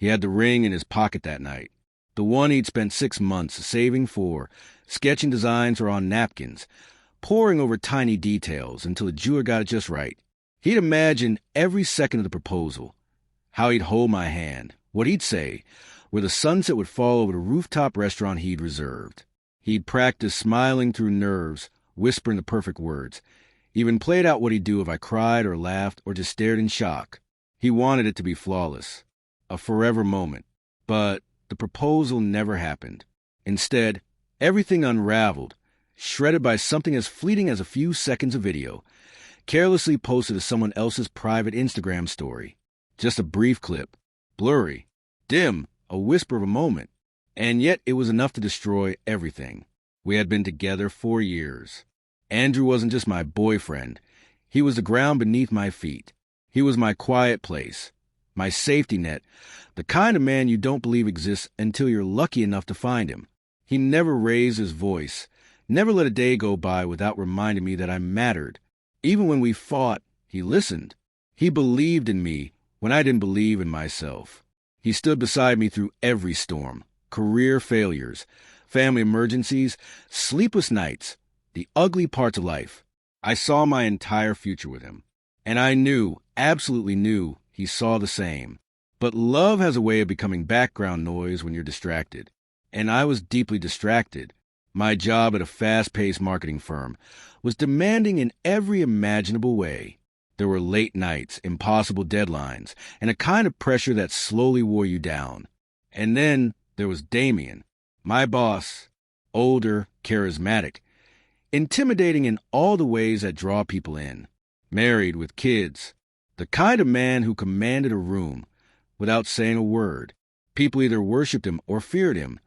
He had the ring in his pocket that night, the one he'd spent 6 months saving for, sketching designs or on napkins, poring over tiny details until the jeweler got it just right. He'd imagine every second of the proposal, how he'd hold my hand, what he'd say, where the sunset would fall over the rooftop restaurant he'd reserved. He'd practiced smiling through nerves, whispering the perfect words, even played out what he'd do if I cried or laughed or just stared in shock. He wanted it to be flawless, a forever moment. But the proposal never happened. Instead, everything unraveled, shredded by something as fleeting as a few seconds of video, carelessly posted to someone else's private Instagram story. Just a brief clip, blurry, dim, a whisper of a moment. And yet it was enough to destroy everything. We had been together 4 years. Andrew wasn't just my boyfriend. He was the ground beneath my feet. He was my quiet place, my safety net, the kind of man you don't believe exists until you're lucky enough to find him. He never raised his voice, never let a day go by without reminding me that I mattered. Even when we fought, he listened. He believed in me when I didn't believe in myself. He stood beside me through every storm, career failures, family emergencies, sleepless nights, the ugly parts of life. I saw my entire future with him. And I knew, absolutely knew, he saw the same. But love has a way of becoming background noise when you're distracted. And I was deeply distracted. My job at a fast-paced marketing firm was demanding in every imaginable way. There were late nights, impossible deadlines, and a kind of pressure that slowly wore you down. And then there was Damien, my boss, older, charismatic, intimidating in all the ways that draw people in. Married with kids, the kind of man who commanded a room without saying a word. People either worshipped him or feared him,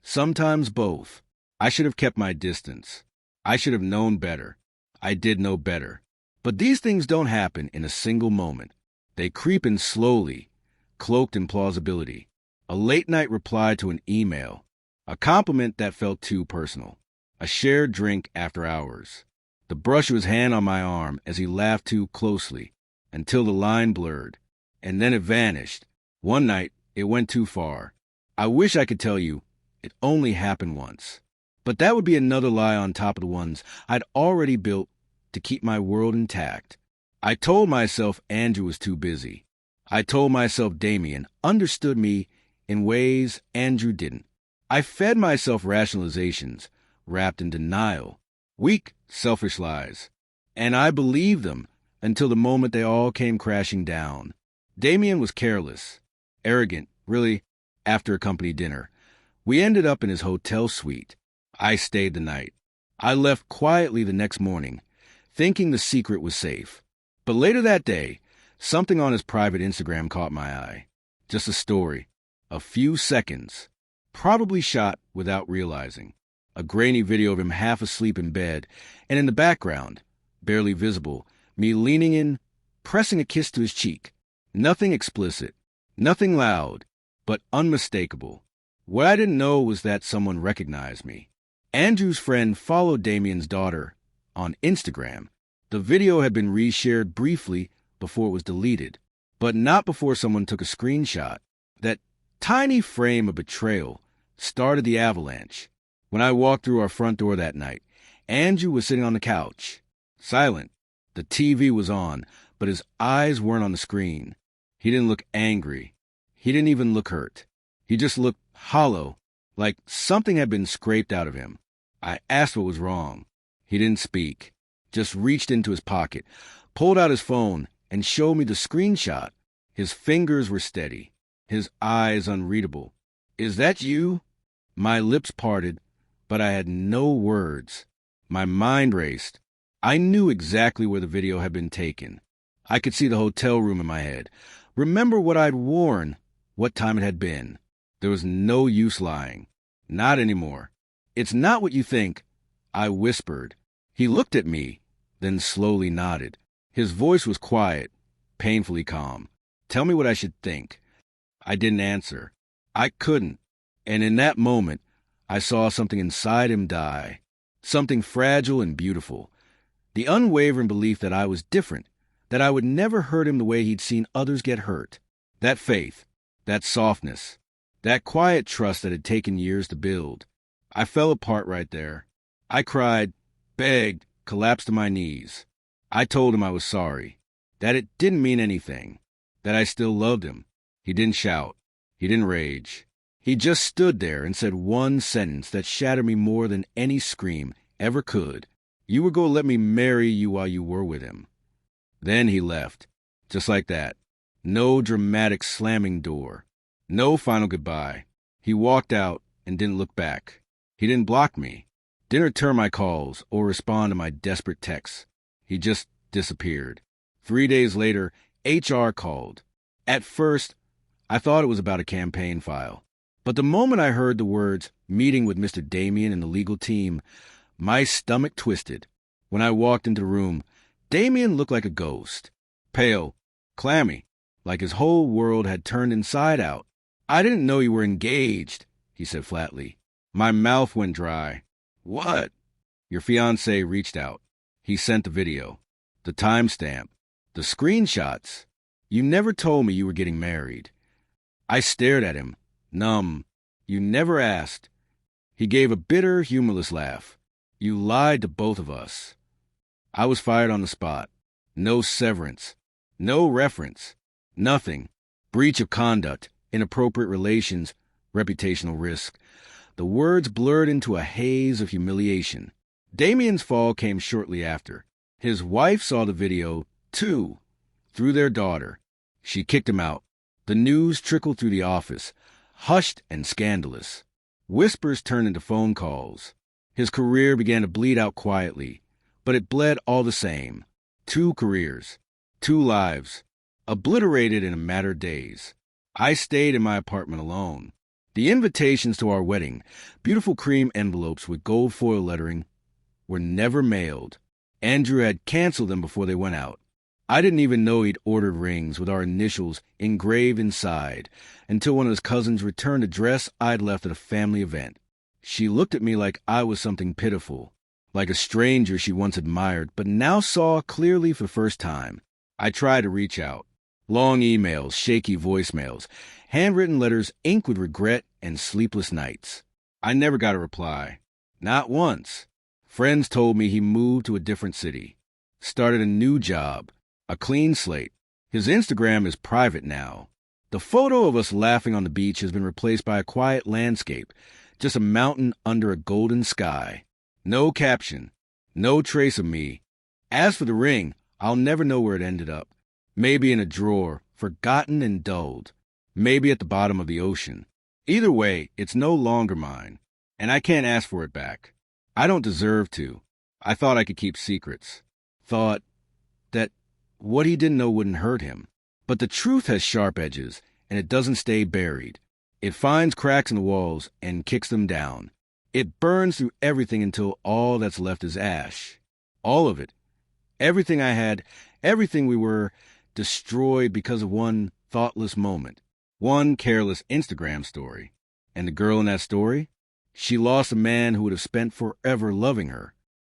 sometimes both. I should have kept my distance. I should have known better. I did know better. But these things don't happen in a single moment. They creep in slowly, cloaked in plausibility. A late-night reply to an email, a compliment that felt too personal, a shared drink after hours, the brush of his hand on my arm as he laughed too closely until the line blurred, and then it vanished. One night, it went too far. I wish I could tell you it only happened once. But that would be another lie on top of the ones I'd already built to keep my world intact. I told myself Andrew was too busy. I told myself Damien understood me in ways Andrew didn't. I fed myself rationalizations wrapped in denial, weak, selfish lies. And I believed them until the moment they all came crashing down. Damien was careless, arrogant, really, after a company dinner. We ended up in his hotel suite. I stayed the night. I left quietly the next morning, thinking the secret was safe. But later that day, something on his private Instagram caught my eye. Just a story. A few seconds. Probably shot without realizing. A grainy video of him half asleep in bed, and in the background, barely visible, me leaning in, pressing a kiss to his cheek. Nothing explicit, nothing loud, but unmistakable. What I didn't know was that someone recognized me. Andrew's friend followed Damien's daughter on Instagram. The video had been reshared briefly before it was deleted, but not before someone took a screenshot. That tiny frame of betrayal started the avalanche. When I walked through our front door that night, Andrew was sitting on the couch, silent. The TV was on, but his eyes weren't on the screen. He didn't look angry. He didn't even look hurt. He just looked hollow, like something had been scraped out of him. I asked what was wrong. He didn't speak, just reached into his pocket, pulled out his phone, and showed me the screenshot. His fingers were steady, his eyes unreadable. "Is that you?" My lips parted, but I had no words. My mind raced. I knew exactly where the video had been taken. I could see the hotel room in my head, remember what I'd worn, what time it had been. There was no use lying. Not anymore. "It's not what you think," I whispered. He looked at me, then slowly nodded. His voice was quiet, painfully calm. "Tell me what I should think." I didn't answer. I couldn't. And in that moment, I saw something inside him die. Something fragile and beautiful. The unwavering belief that I was different, that I would never hurt him the way he'd seen others get hurt. That faith, that softness, that quiet trust that had taken years to build. I fell apart right there. I cried, begged, collapsed to my knees. I told him I was sorry, that it didn't mean anything, that I still loved him. He didn't shout. He didn't rage. He just stood there and said one sentence that shattered me more than any scream ever could. You were going to let me marry you while you were with him. Then he left, just like that. No dramatic slamming door. No final goodbye. He walked out and didn't look back. He didn't block me, didn't return my calls or respond to my desperate texts. He just disappeared. 3 days later, HR called. At first, I thought it was about a campaign file. But the moment I heard the words, meeting with Mr. Damien and the legal team, my stomach twisted. When I walked into the room, Damien looked like a ghost. Pale, clammy, like his whole world had turned inside out. I didn't know you were engaged, he said flatly. My mouth went dry. What? Your fiancé reached out. He sent the video, the timestamp, the screenshots. You never told me you were getting married. I stared at him, numb. You never asked. He gave a bitter, humorless laugh. You lied to both of us. I was fired on the spot. No severance. No reference. Nothing. Breach of conduct. Inappropriate relations. Reputational risk. The words blurred into a haze of humiliation. Damien's fall came shortly after. His wife saw the video, too, through their daughter. She kicked him out. The news trickled through the office, hushed and scandalous. Whispers turned into phone calls. His career began to bleed out quietly, but it bled all the same. 2 careers, 2 lives, obliterated in a matter of days. I stayed in my apartment alone. The invitations to our wedding, beautiful cream envelopes with gold foil lettering, were never mailed. Andrew had canceled them before they went out. I didn't even know he'd ordered rings with our initials engraved inside until one of his cousins returned a dress I'd left at a family event. She looked at me like I was something pitiful, like a stranger she once admired, but now saw clearly for the first time. I tried to reach out. Long emails, shaky voicemails, handwritten letters inked with regret and sleepless nights. I never got a reply. Not once. Friends told me he moved to a different city, started a new job, a clean slate. His Instagram is private now. The photo of us laughing on the beach has been replaced by a quiet landscape, just a mountain under a golden sky. No caption, no trace of me. As for the ring, I'll never know where it ended up. Maybe in a drawer, forgotten and dulled. Maybe at the bottom of the ocean. Either way, it's no longer mine, and I can't ask for it back. I don't deserve to. I thought I could keep secrets. Thought that what he didn't know wouldn't hurt him. But the truth has sharp edges, and it doesn't stay buried. It finds cracks in the walls and kicks them down. It burns through everything until all that's left is ash. All of it. Everything I had, everything we were, destroyed because of one thoughtless moment. One careless Instagram story. And the girl in that story? She lost a man who would have spent forever loving her.